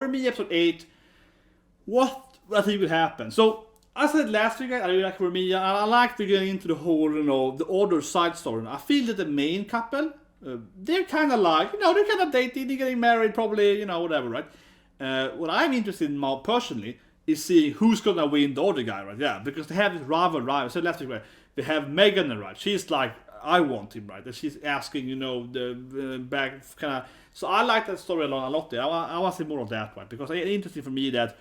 Horimiya episode 8, what I think will happen. So, as I said last week, I really like Horimiya, and I like to get into the whole, the other side story. I feel that the main couple, they're kind of like, they're kind of dating, they're getting married, probably, whatever, right? What I'm interested in more personally is seeing who's gonna win the other guy, right? Yeah, because they have this rival. I said last week, right? They have Megan, right? She's like, I want him, right? And she's asking, the back kind of. So I like that story a lot there. I want to see more of that, right? Because it's interesting for me that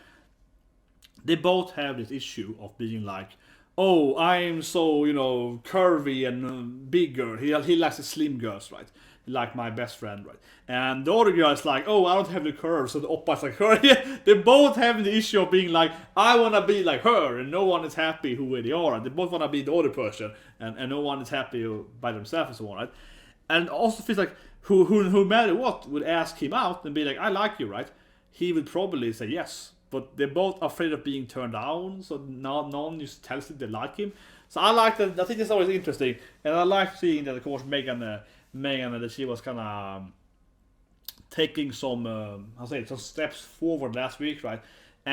they both have this issue of being like, oh, I'm so, curvy and bigger. He likes the slim girls, right? Like my best friend, right? And the other girl is like, oh, I don't have the curves, so the oppa's like her. They both have the issue of being like, I want to be like her, and no one is happy who they are. They both want to be the other person, and no one is happy by themselves and so on, right? And also feels like who matter what would ask him out and be like, I like you, right? He would probably say yes. But they're both afraid of being turned down, so no one just tells them they like him. So I like that. I think that's always interesting, and I like seeing that. Of course, Megan, that she was kind of taking some, some steps forward last week, right?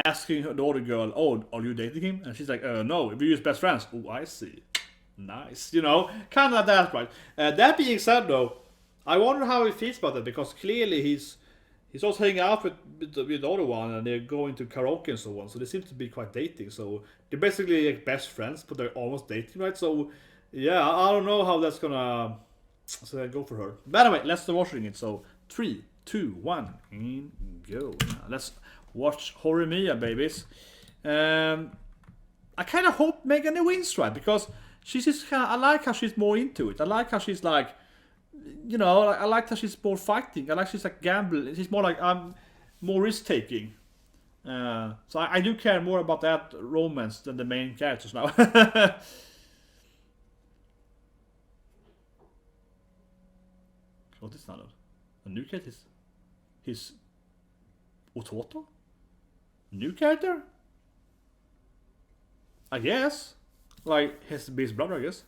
Asking the other girl, "Oh, are you dating him?" And she's like, "No, we're just best friends." Oh, I see. Nice, kind of like that, right? That being said, though, I wonder how he feels about that, because clearly he's also hanging out with the other one, and they're going to karaoke and so on. So they seem to be quite dating. So they're basically like best friends, but they're almost dating, right? So yeah, I don't know how that's gonna go for her. But anyway, let's start watching it. So 3, 2, 1, and go. Let's watch Horimiya, babies. I kind of hope Megan wins, right? Because she's just kind of. I like how she's more into it. I like how she's like. I like how she's more fighting. I like she's like gambling. She's more like I'm more risk taking. So I do care more about that romance than the main characters now. What is that? A new character? His Ototo? New character? I guess. Like his brother, I guess.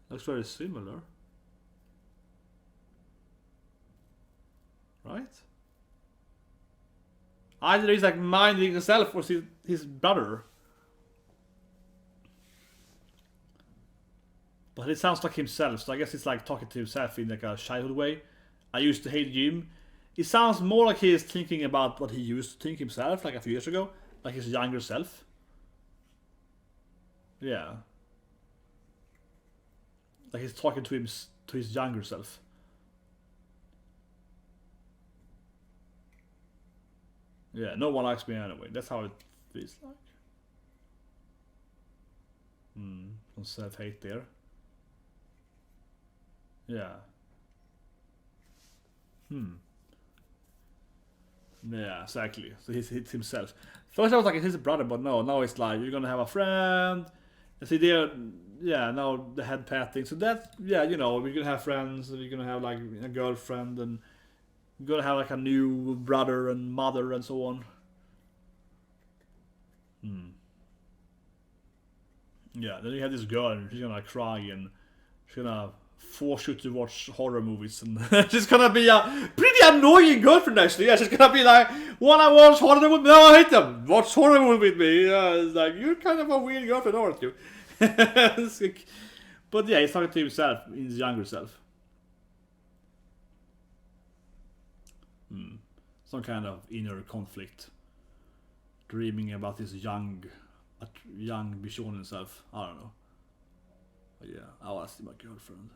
Looks very similar. Right? Either he's like minding himself or his brother. But it sounds like himself, so I guess it's like talking to himself in like a childhood way. I used to hate Jim. It sounds more like he's thinking about what he used to think himself, like a few years ago. Like his younger self. Yeah. Like he's talking to his younger self. Yeah, no one likes me anyway. That's how it feels like. Some self-hate there. Yeah. Yeah, exactly. So he's hit himself. First I was like, it's his brother, but no, now it's like, you're gonna have a friend. And see there, yeah, now the head patting. So that, yeah, we're gonna have friends, we're gonna have like a girlfriend, and gonna have like a new brother and mother and so on. Yeah, then you have this girl and she's gonna cry and she's gonna force you to watch horror movies, and she's gonna be a pretty annoying girlfriend actually. Yeah, she's gonna be like, wanna watch horror movie? No, I hate them. Watch horror movie with me. Yeah, it's like, you're kind of a weird girlfriend, aren't you? But yeah, he's talking to himself, his younger self. Some kind of inner conflict, dreaming about this young Bishonen self. I don't know. But yeah, I want to see my girlfriend.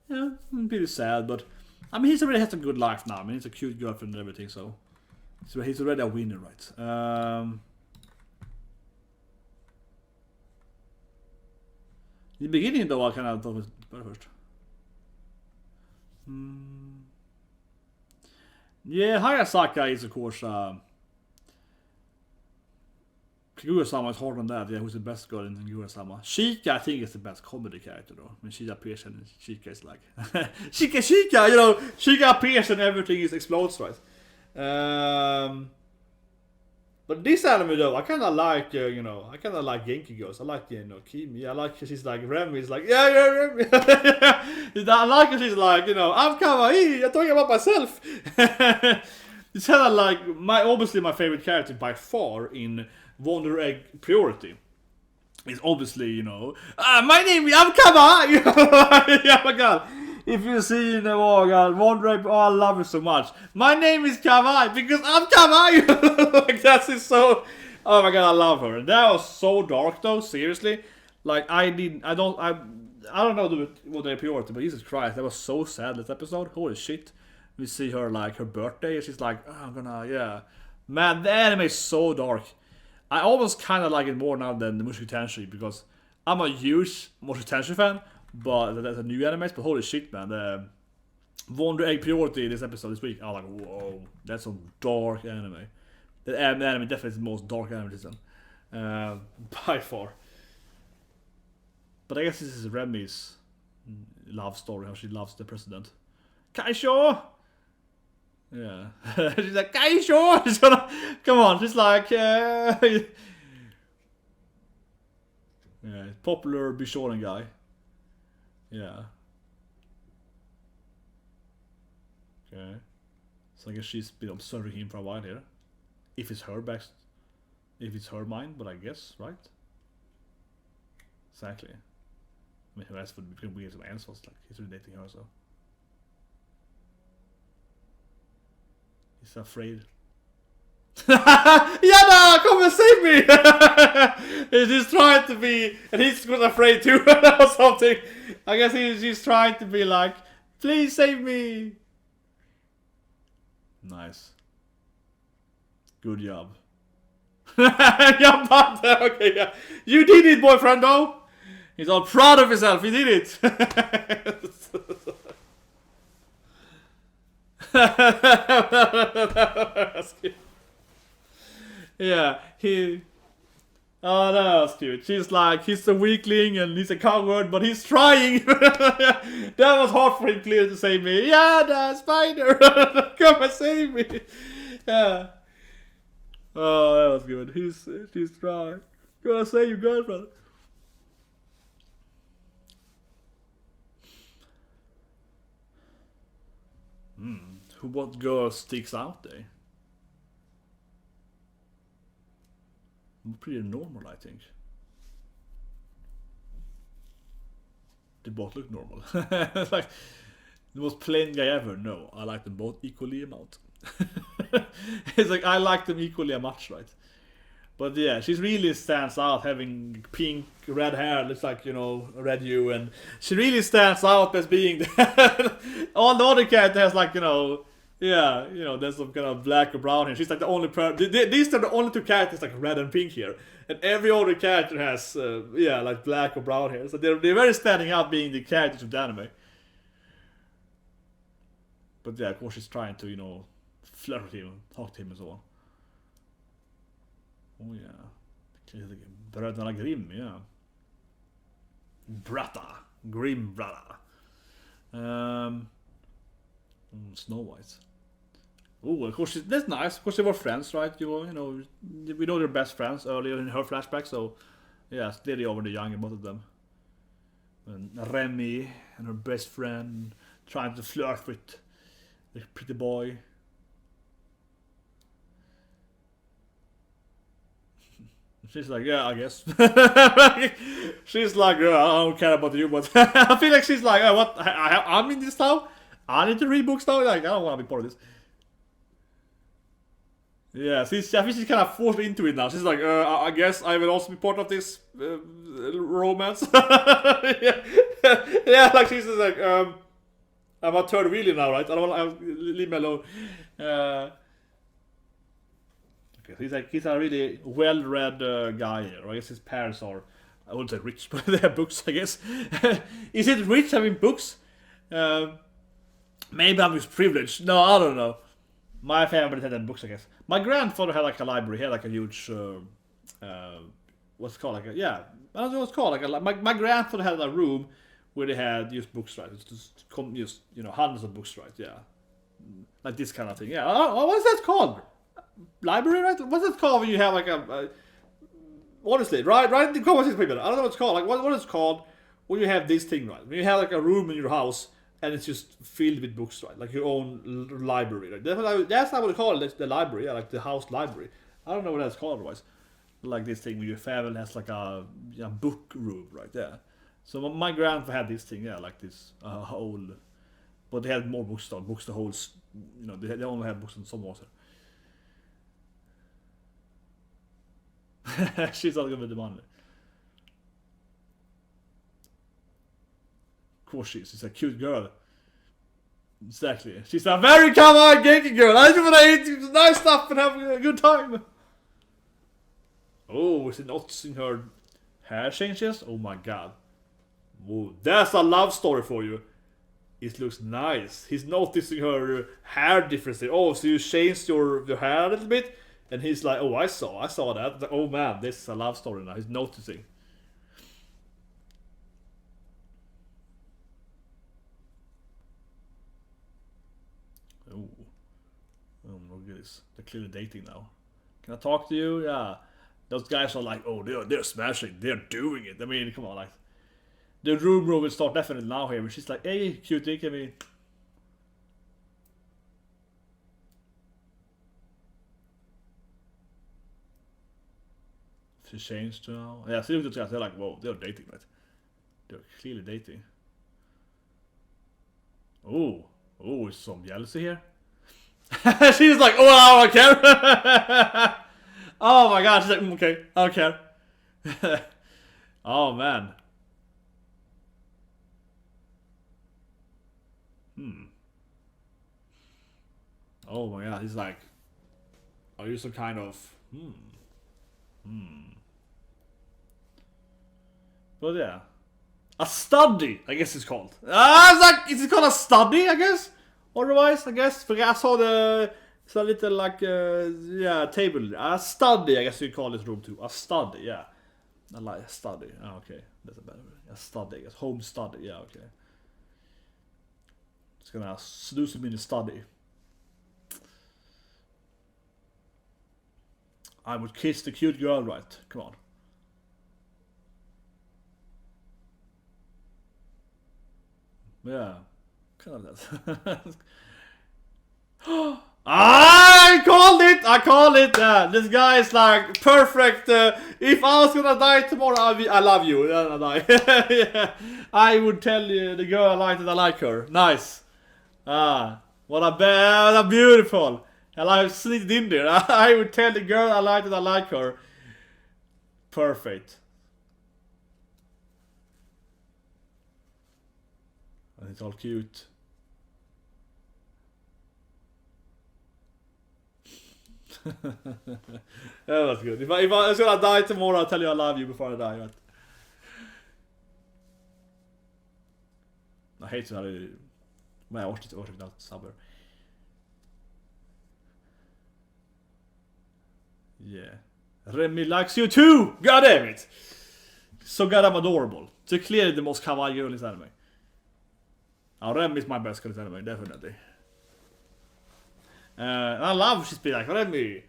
Yeah, pretty sad, but I mean, he's already had a good life now. I mean, he's a cute girlfriend and everything, so he's already a winner, right? In the beginning, though, I kind of thought it was better first. Yeah, Hayasaka is, of course, Kaguya-sama is harder than that. Yeah, who's the best girl in Kaguya-sama? Shika, I think, is the best comedy character, though. I mean, she appears and Shika is like... Shika! Shika appears and everything explodes, right? But this anime, though, I kind of like, I kind of like Genki girls. I like, Kimi. I like she's like, Remy is like, yeah, Remy. I like her, she's like, I'm kawaii, I'm talking about myself. It's kind of like obviously my favorite character by far in Wonder Egg Priority. It's obviously, you know, my name is Kama. Yeah, my god. If you see in the god, Wonder Egg, I love it so much. My name is Kama because I'm Kama. Like that's it so. Oh my god, I love her. That was so dark though. Seriously, like I don't know what their priority, but Jesus Christ, that was so sad. This episode, holy shit. We see her like her birthday, and she's like, oh, I'm gonna, yeah. Man, the anime is so dark. I almost kind of like it more now than the Mushoku Tensei because I'm a huge Mushoku Tensei fan, but that's a new anime. But holy shit, man, the Wonder Egg Priority this episode this week, I'm like, whoa, that's a dark anime. The anime definitely is the most dark anime this time, by far. But I guess this is Remy's love story, how she loves the president. Kaisho! Yeah. She's like, Kaisho! She's gonna, come on, she's like, yeah, popular Bishonen guy. Yeah. Okay. So I guess she's been observing him for a while here. If it's her mind, but I guess, right? Exactly. I mean, who else would be weird some answers? Like, he's dating her, so. He's afraid. Yana, come and save me! He's just trying to be, and he's afraid too, or something. I guess he's trying to be like, please save me. Nice. Good job. Yeah, but, okay, yeah. You did it, boyfriend, though. He's all proud of himself. He did it. Yeah, he. Oh, that was cute. She's like, he's a weakling and he's a coward, but he's trying. That was hard for him clearly to save me. Yeah, the spider, come and save me. Yeah. Oh, that was good. She's trying. Gonna save your girlfriend. What girl sticks out there? Pretty normal, I think. They both look normal. It's like the most plain guy ever. No, I like them both equally amount. It's like I like them equally much, right? But yeah, she really stands out having pink, red hair, looks like, you know, red hue, and she really stands out as being the all the other characters has like, you know, yeah, you know, there's some kind of black or brown here. She's like the only these are the only two characters like red and pink here, and every other character has yeah, like black or brown hair. So they're very standing out being the characters of the anime. But yeah, of course she's trying to, you know, flirt with him, talk to him and so on. Oh yeah, bröderna Grimm, yeah. Brata, Grimm brata. Snow White. Oh, of course, that's nice. Of course, they were friends, right? You know, we know they're best friends earlier in her flashback, so yeah, clearly over the young, both of them. And Remy and her best friend trying to flirt with the pretty boy. She's like, yeah, I guess. She's like, I don't care about you, but I feel like she's like, what? I'm in this now? I need to read books now? Like, I don't want to be part of this. Yeah, I think she's kind of forced into it now. She's like, I guess I will also be part of this romance. Yeah. Yeah, like she's just like, I'm a third wheelie now, right? I don't want to leave me alone. Okay, he's a really well-read guy here. I guess his parents are, I wouldn't say rich, but they have books, I guess. Is it rich having books? Maybe I'm just privileged. No, I don't know. My family had books, I guess. My grandfather had like a library. He had like a huge, what's it called? Like I don't know what it's called. Like my grandfather had a room where they had just books, right? Just you know, hundreds of books, right? Yeah, like this kind of thing. Yeah. What's that called? Library, right? What's it called when you have like honestly, right in the comments, people. I don't know what it's called. Like what it's called when you have this thing, right? When you have like a room in your house and it's just filled with books, right? Like your own library. Right? That's how I would call it, the library, yeah, like the house library. I don't know what that's called otherwise. Like this thing where your family has like a book room right there. So my grandpa had this thing, yeah, like this whole, but they had more books, the whole, you know, they only had books in some water. She's not gonna demand it. Of course she's a cute girl. Exactly. She's a very kawaii genki girl. I just wanna eat nice stuff and have a good time. Oh, is it noticing her hair changes? Oh my god. Whoa, that's a love story for you. It looks nice. He's noticing her hair difference. Oh, so you changed your hair a little bit? And he's like, oh, I saw that. Oh man, this is a love story now. He's noticing. Oh, look at this. They're clearly dating now. Can I talk to you? Yeah. Those guys are like, oh, they're smashing. They're doing it. I mean, come on, like. The room will start definitely now here. But she's like, hey, cutie, can we... She changed now. Yeah, see those guys, they're like, whoa, they're dating, right? They're clearly dating. Oh, some jealousy here. She's like, oh, I don't care. Oh my god, she's like, okay, I don't care. Oh man. Oh my god, he's like, are you some kind of... But yeah. A study, I guess it's called. It's like, is it called a study, I guess? Otherwise, I guess. Because I saw it's a little like, yeah, table. A study, I guess you call this room too. A study, yeah. I like a study. Oh, okay, that's a better word. A study, I guess. Home study, yeah, okay. It's gonna do some in the study. I would kiss the cute girl, right? Come on. Yeah. Kind of that. I called it! This guy is like perfect. If I was gonna die tomorrow, I love you. Yeah. I would tell you the girl I like that I like her. Nice. What a beautiful. And I sneaked in there. I would tell the girl I like that I like her. Perfect. And it's all cute. Yeah, that's good. If I was gonna die tomorrow, I'll tell you I love you before I die. Right? I hate that. Men jag orkar knappt sabbar. Yeah. Remy likes you too! God damn it! So goddamn adorable. So clearly the most kawaii girl in this anime. Remy is my best girl in this anime, definitely. And I love she's been like, Remy.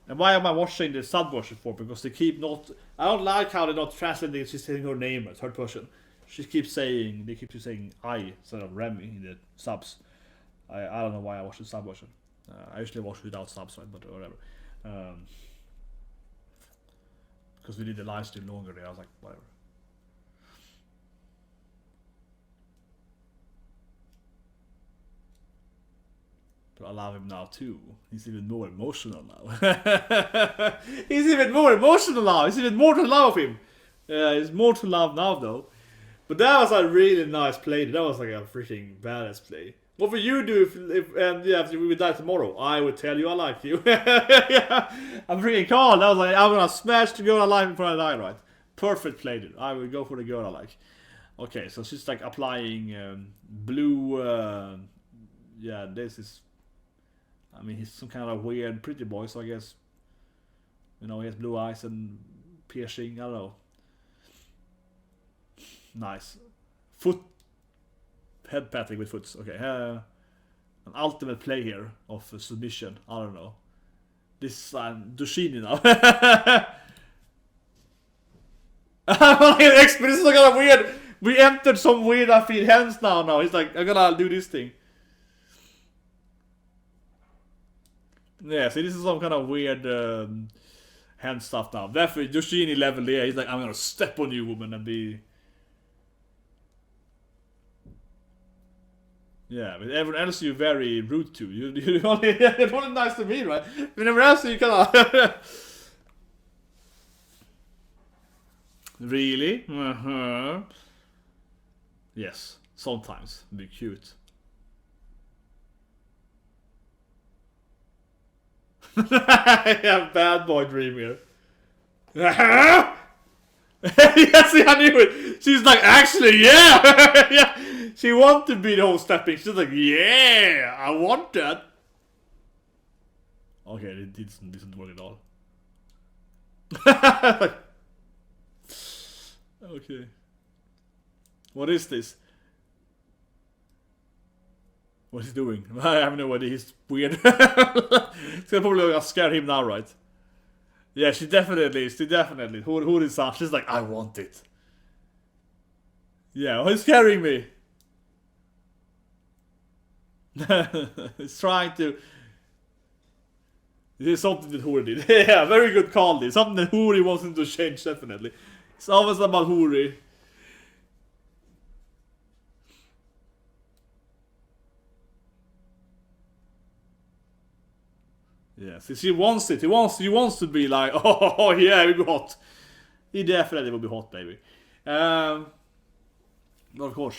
And why am I watching the sub version for? Because they keep not... I don't like how they're not translating, she's saying her name as third person. They keep saying I instead of Remy in the subs. I don't know why I watch the sub version. I usually watch without subs, right? But whatever. Because we did the live stream longer there, I was like, whatever. But I love him now too. He's even more emotional now. He's even more emotional now. He's even more to love him. He's more to love now though. But that was a really nice play. That was like a freaking badass play. What would you do if we would die tomorrow? I would tell you I like you. Yeah, I'm freaking cold. That was like, I'm gonna smash the girl I like before I die, right? Perfect play, dude. I would go for the girl I like. Okay, so she's like applying blue. Yeah, this is. I mean, he's some kind of weird pretty boy, so I guess. You know, he has blue eyes and piercing. I don't know. Nice. Head patting with foots. Okay. An ultimate play here of submission. I don't know. This is Dushini now. I'm like an expert. This is kind of We entered some weird, I feel hands now. He's like, I'm gonna do this thing. Yeah, see, this is some kind of weird hand stuff now. Definitely, Yoshini level there. He's like, I'm gonna step on you, woman, and be... Yeah, but everyone else you're very rude to. You're only nice to me, right? Whenever else you kind of... Really? Yes, sometimes. Be cute. Yeah, bad boy dream here. Yes, I knew it. She's like, actually, yeah. Yeah. She wants to be the whole stepping. She's like, yeah, I want that. Okay, it didn't work at all. Okay. What is this? What is he doing? I have no idea. He's weird. It's gonna probably scare him now, right? Yeah, she definitely. Hori-san. She's like, I want it. Yeah, he's scaring me. He's trying to. This is something that Hori did. Yeah, very good call. This something that Hori wants him to change. Definitely. It's always about Hori. Yeah, see, she wants it. He wants to be like, oh yeah, we'll be hot. He definitely will be hot, baby. But of course.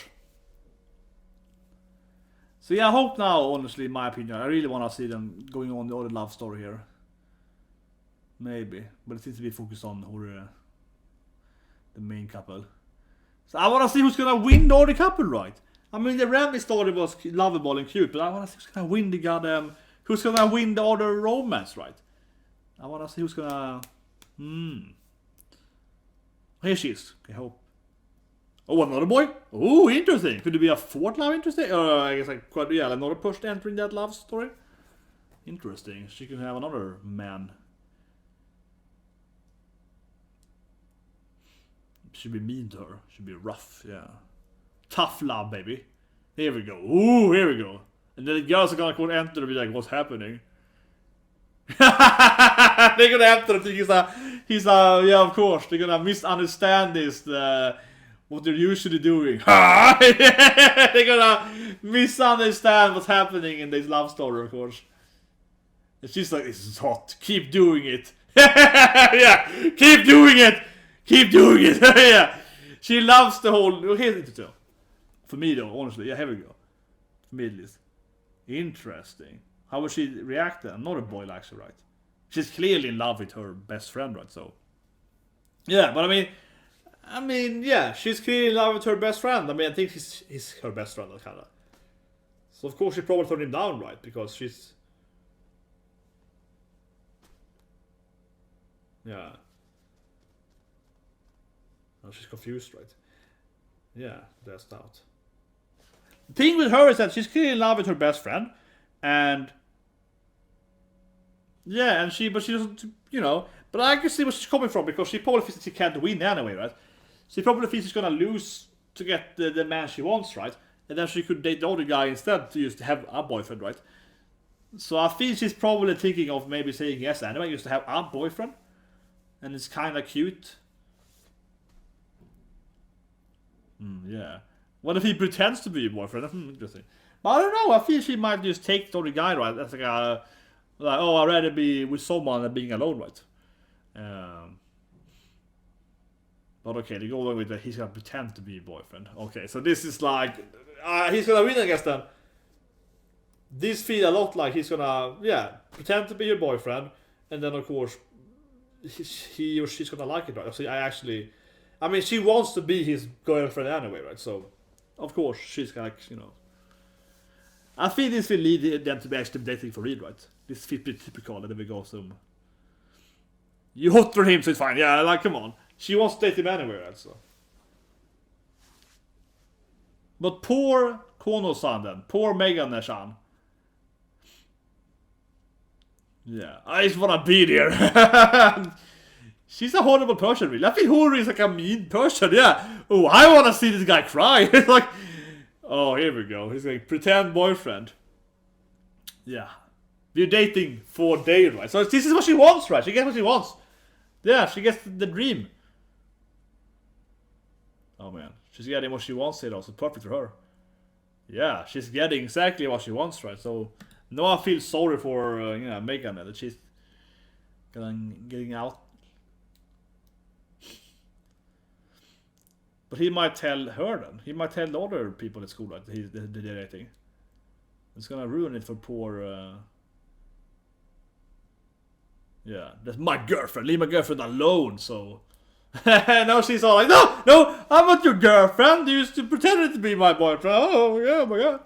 So yeah, I hope now, honestly, in my opinion, I really want to see them going on the other love story here. Maybe, but it seems to be focused on Hori, the main couple. So I want to see who's gonna win the other couple, right? I mean, the Ramsey story was lovable and cute, but I want to see who's gonna win the goddamn. Who's gonna win the other romance, right? I wanna see who's gonna... Here she is. I hope. Oh, another boy? Oh, interesting. Could it be a fourth love interesting? I guess like quite, yeah, another person entering that love story. Interesting. She can have another man. Should be mean to her. Should be rough, yeah. Tough love, baby. Here we go. Ooh, here we go. And then the girls are gonna enter and be like, what's happening? They're gonna enter and think he's a, yeah, of course. They're gonna misunderstand this, what they're usually doing. They're gonna misunderstand what's happening in this love story, of course. And she's like, this is hot. Keep doing it. Yeah, keep doing it. Keep doing it. Yeah. She loves the whole, here's it. For me though, honestly, yeah, here we go. For me at least. Interesting. How would she react then? Not a boy likes her, right? She's clearly in love with her best friend, right? So, yeah, but I mean, yeah, she's clearly in love with her best friend. I mean, I think he's her best friend, kind of. So of course she probably turned him down, right? Because she's, yeah. Oh, she's confused, right? Yeah, that's out. The thing with her is that she's clearly in love with her best friend, and yeah, but she doesn't, you know. But I can see where she's coming from, because she probably thinks that she can't win anyway, right? She probably thinks she's gonna lose to get the man she wants, right? And then she could date the other guy instead to just have a boyfriend, right? So I feel she's probably thinking of maybe saying yes anyway, just to have a boyfriend, and it's kind of cute. Yeah. What if he pretends to be a boyfriend? That's interesting. But I don't know. I feel she might just take the other guy, right? That's like oh, I'd rather be with someone than being alone, right? But okay, they go along with that. He's gonna pretend to be a boyfriend. Okay, so this is like he's gonna win, I guess. Then this feels a lot like he's gonna, yeah, pretend to be your boyfriend, and then of course he or she's gonna like it, right? So I mean, she wants to be his girlfriend anyway, right? So, of course, she's like, you know. I feel this will lead them to be actually dating for real, right? This feels pretty typical, and then we go some. You hotter him, so it's fine. Yeah, like, come on. She wants to date him anyway, right? So. But poor Kono-san then. Poor Megane-san. Yeah, I just wanna be there. She's a horrible person, really. I think Hori is like a mean person, yeah. Oh, I want to see this guy cry. It's like, oh, here we go. He's like, pretend boyfriend. Yeah. We're dating for days, right? So this is what she wants, right? She gets what she wants. Yeah, she gets the dream. Oh, man. She's getting what she wants here, also. Perfect for her. Yeah, she's getting exactly what she wants, right? So, no, I feel sorry for, you know, Megan, that she's getting out. But he might tell her then. He might tell the other people at school that he's the dating. It's gonna ruin it for poor. Yeah, that's my girlfriend. Leave my girlfriend alone. So now she's all like, no, I'm not your girlfriend. You used to pretend to be my boyfriend. Oh yeah, my god.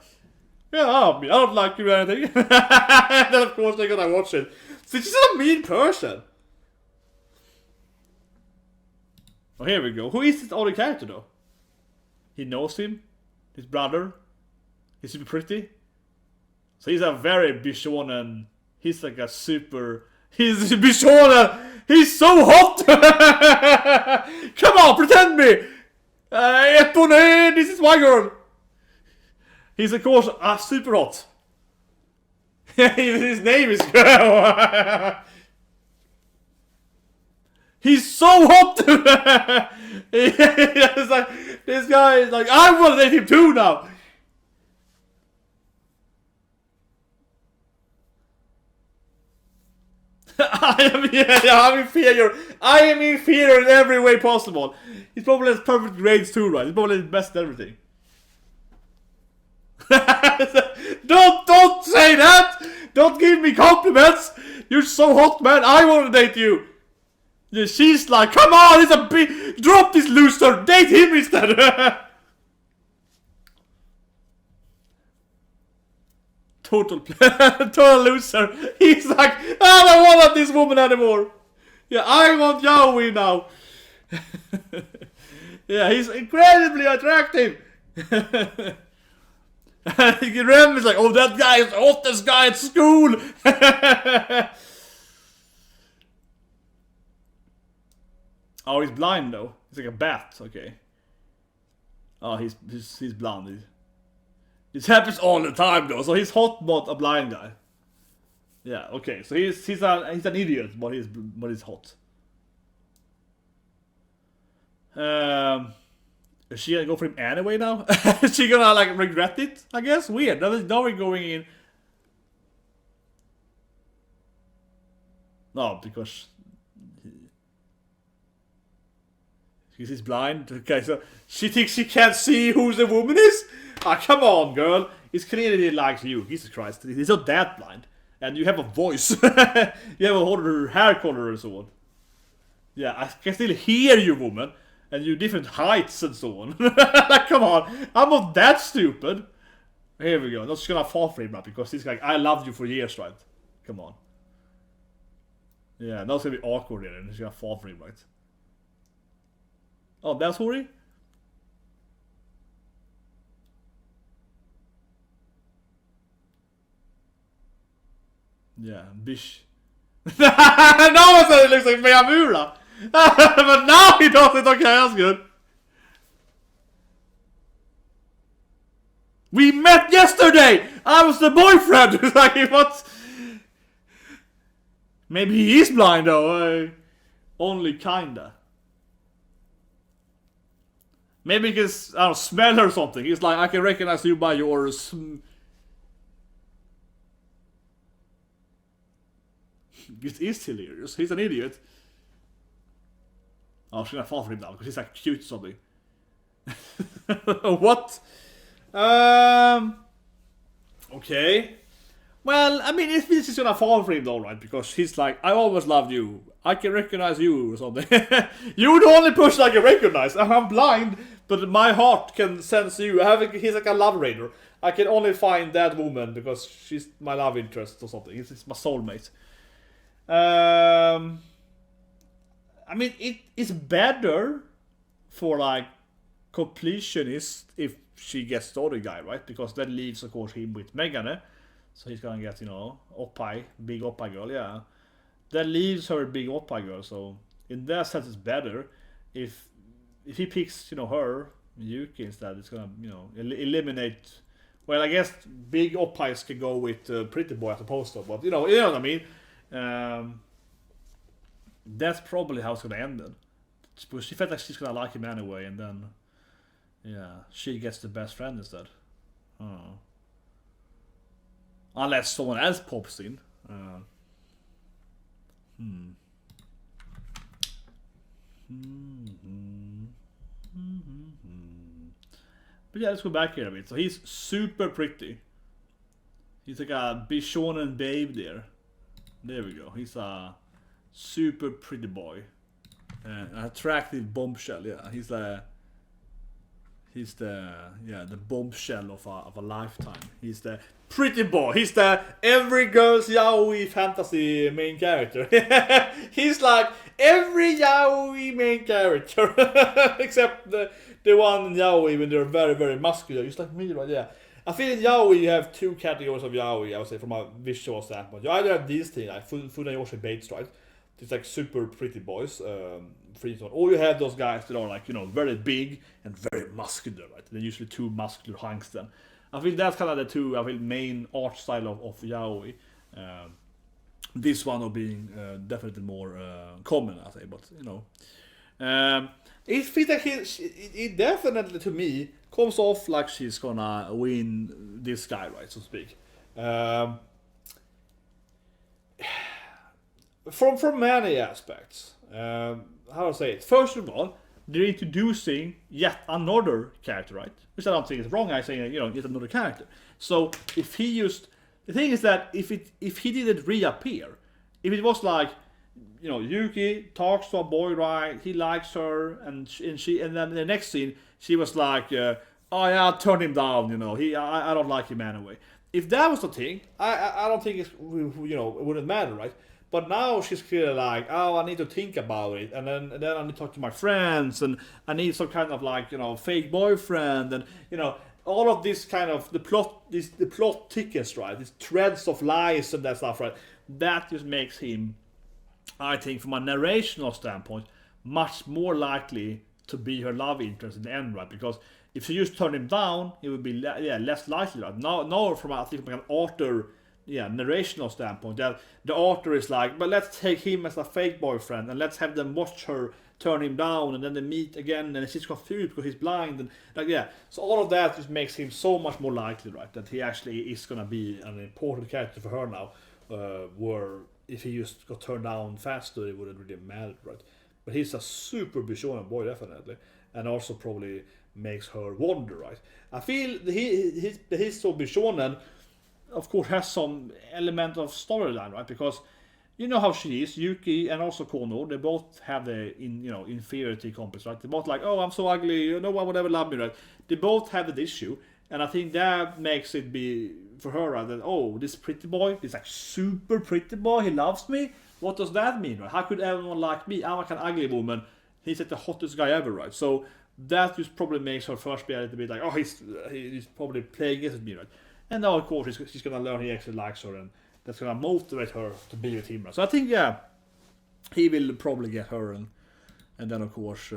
Yeah, I don't like you or anything. And then of course they're gonna watch it. So she's a mean person. Oh, here we go. Who is this other character, though? He knows him. His brother. He's super pretty. So he's a very Bishonen. He's like a super... He's Bishonen! He's so hot! Come on, pretend me! Epone, this is my girl! He's of course super hot. His name is... He's so hot! It's like, this guy is like, I want to date him too now! I'm inferior. I am inferior in every way possible. He's probably has perfect grades too, right? He's probably the best at everything. Don't say that! Don't give me compliments! You're so hot, man. I want to date you. Yeah, she's like, come on, it's a big... Drop this loser, date him instead! Total loser. He's like, I don't want this woman anymore. Yeah, I want Yowie now. Yeah, he's incredibly attractive. Rem is like, oh, that guy is the hottest guy at school. Oh, he's blind though. He's like a bat. Okay. Oh, he's blind. This happens all the time though. So he's hot, but a blind guy. Yeah. Okay. So he's an idiot, but he's hot. Is she gonna go for him anyway now? Is she gonna like regret it? I guess. Weird. Now we're going in. No, because he's blind. Okay, so she thinks she can't see who the woman is? Ah, come on, girl. It's clearly he likes you. Jesus Christ. He's not that blind. And you have a voice. You have a whole hair color and so on. Yeah, I can still hear you, woman. And you different heights and so on. Like, come on. I'm not that stupid. Here we go. Not just gonna fall for him now because he's like, I loved you for years, right? Come on. Yeah, now it's gonna be awkward here and he's gonna fall for him, right? Oh, that's Hori? Yeah, bish. No one said it looks like Miyamura! But now he doesn't, okay, that's good. We met yesterday! I was the boyfriend! It's like, what? Maybe he is blind though. Only kinda. Maybe he can, I don't know, smell or something. He's like, I can recognize you by your... It is hilarious. He's an idiot. Oh, she's gonna fall for him now because he's like cute or something. What? Okay. Well, I mean, if this is gonna fall for him though, right? Because he's like, I always loved you. I can recognize you or something. You're the only person I can recognize. I'm blind, but my heart can sense you. He's like a love radar. I can only find that woman because she's my love interest or something. It's my soulmate. I mean, it's better for like completionist if she gets the other guy, right? Because that leaves, of course, him with Megane. So he's gonna get, you know, Oppai, big Oppai girl, yeah. That leaves her big Oppai girl, so in that sense it's better. If he picks, her, Yuki instead, it's gonna, eliminate. Well, I guess big oppies can go with Pretty Boy as opposed to, but you know what I mean. That's probably how it's gonna end then. Because she felt like she's gonna like him anyway, and then, she gets the best friend instead. Unless someone else pops in. But yeah, let's go back here a bit. So he's super pretty. He's like a Bishonen babe there. There we go. He's a super pretty boy. An attractive bombshell, yeah. He's the bombshell of a lifetime. He's the pretty boy. He's the every girl's yaoi fantasy main character. He's like every yaoi main character except the one in yaoi when they're very, very muscular. Just like me, right? Yeah. I feel in yaoi you have two categories of yaoi, I would say, from a visual standpoint. You either have these things like Funayoshi Bates, right? It's like super pretty boys, or you have those guys that are like, very big and very muscular, right? They're usually two muscular hunks then. I feel that's kind of the two, main art style of yaoi. This one of being definitely more common, I say, but it feels like it definitely, to me, comes off like she's gonna win this guy, right, so to speak. From many aspects. How do I say it? First of all, they're introducing yet another character, right? Which I don't think is wrong. I'm saying, yet another character. So if he used, the thing is that if he didn't reappear, if it was like, Yuki talks to a boy, right? He likes her, and then the next scene she was like, oh yeah, I'll turn him down. I don't like him anyway. If that was the thing, I don't think it wouldn't matter, right? But now she's clearly like, oh, I need to think about it, and then I need to talk to my friends, and I need some kind of like, fake boyfriend, and all of this kind of the plot tickets, right? These threads of lies and that stuff, right? That just makes him, I think, from a narrational standpoint, much more likely to be her love interest in the end, right? Because if she just turned him down, it would be less likely, right? Now from I think from an author, narrational standpoint, that the author is like, but let's take him as a fake boyfriend and let's have them watch her turn him down, and then they meet again and she's confused because he's blind, and so all of that just makes him so much more likely, right, that he actually is gonna be an important character for her now, where if he just got turned down faster it wouldn't really matter, right? But he's a super Bishonen boy, definitely, and also probably makes her wonder, right? I feel he's so Bishonen, of course, has some element of storyline, right? Because how she is, Yuki and also Kono, they both have the inferiority complex, right? They're both like, oh, I'm so ugly, no one would ever love me, right? They both have that issue, and I think that makes it be for her, right? That, oh, this pretty boy, this like super pretty boy, he loves me. What does that mean, right? How could everyone like me? I'm like an ugly woman. He's like the hottest guy ever, right? So that just probably makes her first be a little bit like, oh, he's probably playing against me, right? And now, of course, she's gonna learn he actually likes her, and that's gonna motivate her to be with him. So I think, he will probably get her, and then of course, he's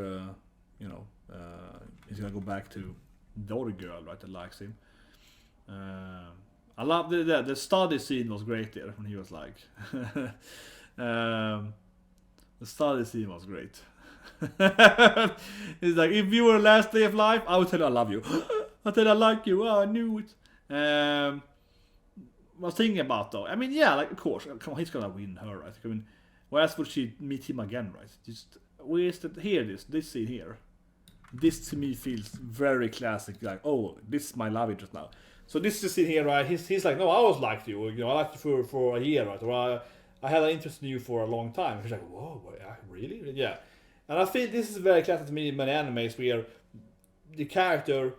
gonna go back to the other girl, right, that likes him. I love the study scene was great there when he was like, the study scene was great. He's like, if you were last day of life, I would tell you I love you. I tell you I like you. Oh, I knew it. I was thinking about though. I mean, of course, come on, he's gonna win her, right? I mean, where else would she meet him again, right? Just where's this scene here? This to me feels very classic. Like, oh, this is my love interest now. So this is the scene here, right? He's like, no, I always liked you. I liked you for a year, right? Or I had an interest in you for a long time. She's like, whoa, really? Yeah. And I feel this is very classic to me in many animes where the character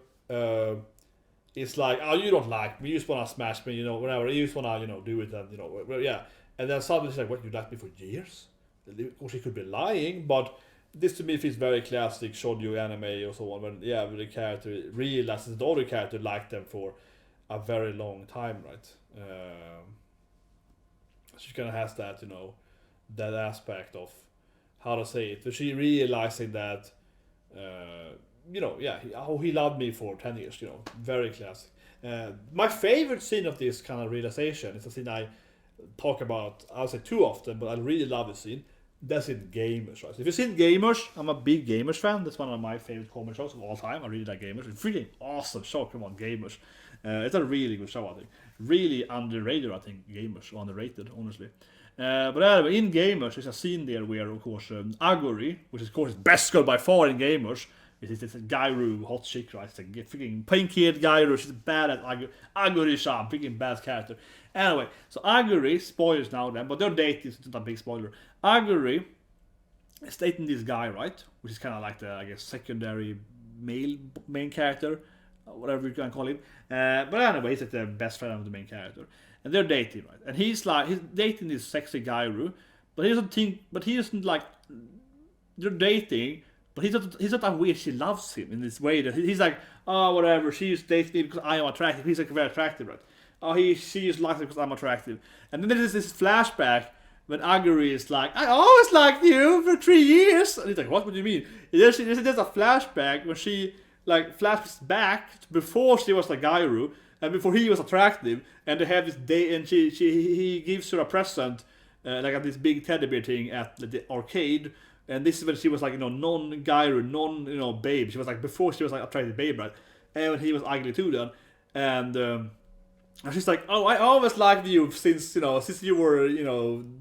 it's like, oh, you don't like me, you just wanna smash me, whatever, you just wanna, do it, and and then suddenly it's like, what, you liked me for years? Of course, he could be lying, but this to me feels very classic shoujo anime or so on, when the character realizes the other character liked them for a very long time, right? She kind of has that, that aspect of how to say it, but she realizing that, how he loved me for 10 years, very classic. My favorite scene of this kind of realization is a scene I talk about, I would say too often, but I really love the scene. That's in Gamers, right? So if you've seen Gamers, I'm a big Gamers fan. That's one of my favorite comedy shows of all time. I really like Gamers. It's a freaking awesome show. Come on, Gamers. It's a really good show, I think. Really underrated, I think, Gamers. Underrated, honestly. But anyway, in Gamers, there's a scene there where, of course, Aguri, which is, of course, best girl by far in Gamers, it's a Gairu, hot chick, right? It's a freaking pink-haired Gairu. She's bad at Aguri-san, freaking bad character. Anyway, so Aguri, spoilers now then, but they're dating, so it's not a big spoiler. Aguri is dating this guy, right? Which is kind of like the, I guess, secondary main character, whatever you can call him. But anyway, he's like the best friend of the main character. And they're dating, right? And he's dating this sexy Gairu, but he doesn't like, they're dating, but he's not that weird. She loves him in this way that he's like, oh, whatever, she just dates me because I am attractive. He's like very attractive, right? Oh, she just likes me because I'm attractive. And then there's this flashback when Aguri is like, I always liked you for 3 years. And he's like, what do you mean? There's a flashback when she like flashes back to before she was like Gairu and before he was attractive, and they have this day, and he gives her a present, like at this big teddy bear thing at the arcade. And this is when she was like, non-Gairu, babe. She was like, before she was like attractive babe, right? And when he was ugly too then. And she's like, oh, I always liked you since you were,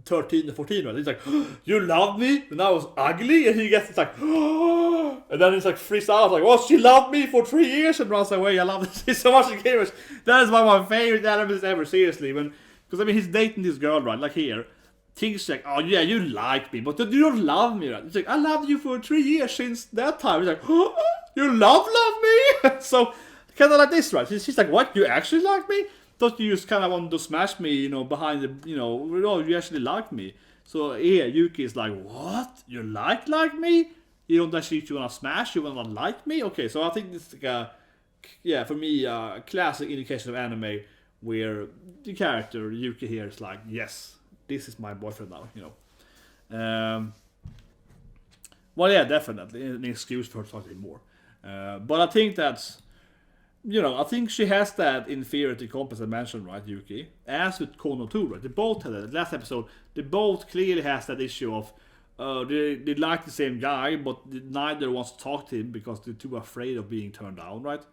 13 or 14, right? He's like, oh, you loved me when I was ugly? And he gets like, oh, and then he's like freaks out, like, oh, she loved me for 3 years and runs away. I love this so much in Gamers. That is one of my favorite animes ever, seriously. Because he's dating this girl, right? Like here. Things like, oh yeah, you like me, but you don't love me, right? It's like, I loved you for 3 years since that time. He's like, oh, you love me? So, kind of like this, right? She's like, what? You actually like me? Thought you just kind of want to smash me, behind the, you actually like me. So yeah, Yuki is like, what? You like me? You don't actually want to smash, you want to like me? Okay, so I think this is like for me, a classic indication of anime where the character, Yuki here, is like, yes, this is my boyfriend now, Well, yeah, definitely an excuse for her to talk to him more. But I think that's, I think she has that inferiority complex I mentioned, right, Yuki? As with Kono too, right? They both had that. Last episode, they both clearly has that issue of they like the same guy, but neither wants to talk to him because they're too afraid of being turned down, right?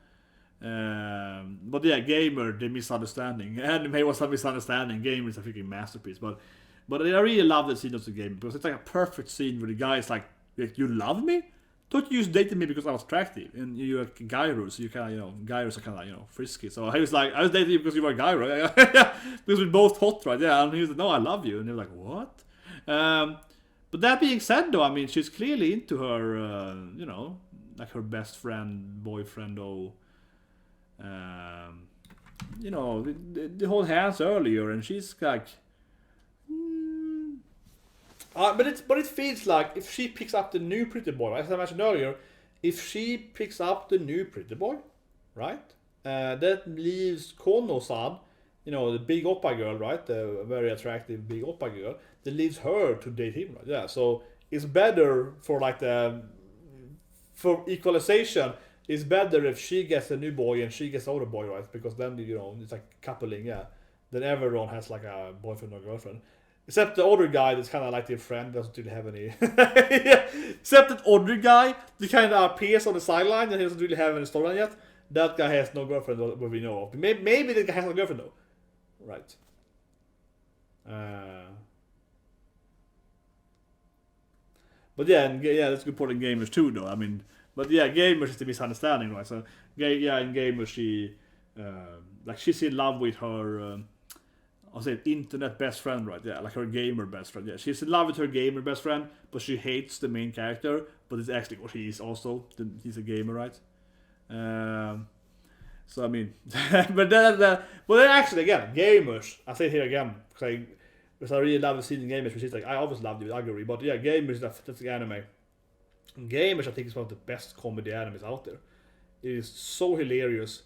But yeah, Gamer, the misunderstanding. Anime was a misunderstanding. Gamer is a freaking masterpiece. But I really love the scene of the game because it's like a perfect scene where the guy is like, you love me? Thought you just dated me because I was attractive, and you're a Gairu, so you kind of, Gairus are kind of, frisky. So I was like, I was dating you because you were a Gairu, because we're both hot, right? Yeah, and he was like, no, I love you, and they were like, what? But that being said, though, I mean, she's clearly into her, like her best friend, boyfriend, the whole hands earlier, and she's like. But it feels like if she picks up the new pretty boy, as I mentioned earlier, if she picks up the new pretty boy, right, that leaves Kono-san, the big oppa girl, right, the very attractive big oppa girl, that leaves her to date him, right? Yeah, so it's better for for equalization. It's better if she gets a new boy and she gets the older boy, right? Because then it's like coupling, yeah. Then everyone has like a boyfriend or girlfriend. Except the older guy that's kind of like their friend, doesn't really have any. Yeah. Except that older guy, that kind of appears on the sideline and he doesn't really have any storyline yet. That guy has no girlfriend, what we know of. Maybe the guy has a girlfriend though. Right. But yeah, that's a good point in Gamers too, though. I mean, but yeah, Gamers is the misunderstanding, right? So yeah, in Gamers she, she's in love with her. I'll say internet best friend, right? Yeah, like her gamer best friend. Yeah, she's in love with her gamer best friend, but she hates the main character. But it's actually what he is also. He's a gamer, right? So I mean, but then actually again, Gamers. I say it here again because I really love the scene in Gamers. Which is like I always loved it with Aguri, but yeah, Gamers that's the anime. Gamers I think is one of the best comedy animes out there. It is so hilarious.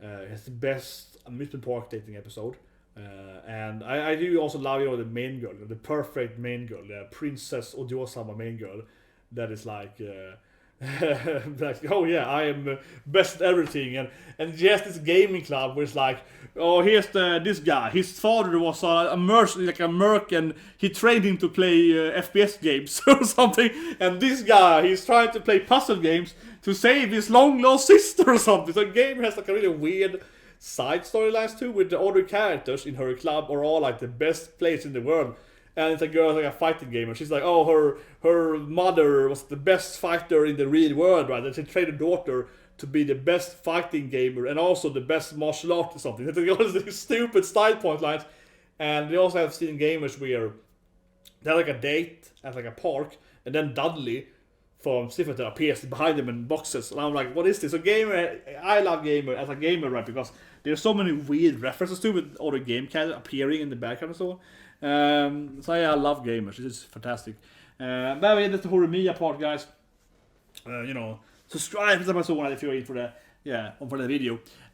It has the best amusement park dating episode. And I do also love, you know, the main girl, the perfect main girl, the Princess Ojo-sama main girl, that is like, like, oh yeah, I am best at everything, and she has this gaming club where it's like, oh, here's this guy, his father was a merc, and he trained him to play FPS games or something, and this guy, he's trying to play puzzle games to save his long lost sister or something. So the game has like a really weird side storylines too, with the other characters in her club are all like the best players in the world. And it's a girl, like a fighting gamer. She's like, oh, her mother was the best fighter in the real world, right? And she trained her daughter to be the best fighting gamer and also the best martial artist or something. It's all these stupid style point lines. And they also have seen gamers where they have like a date at like a park, and then Dudley from Sifter appears behind them in boxes. And I'm like, what is this? So gamer, I love gamer as a gamer, right? Because there's so many weird references to with other game characters appearing in the background and so on. So yeah, I love gamers. This is fantastic. But yeah, that's the Horimiya part, guys. You know, subscribe to my channel if you're in for the video.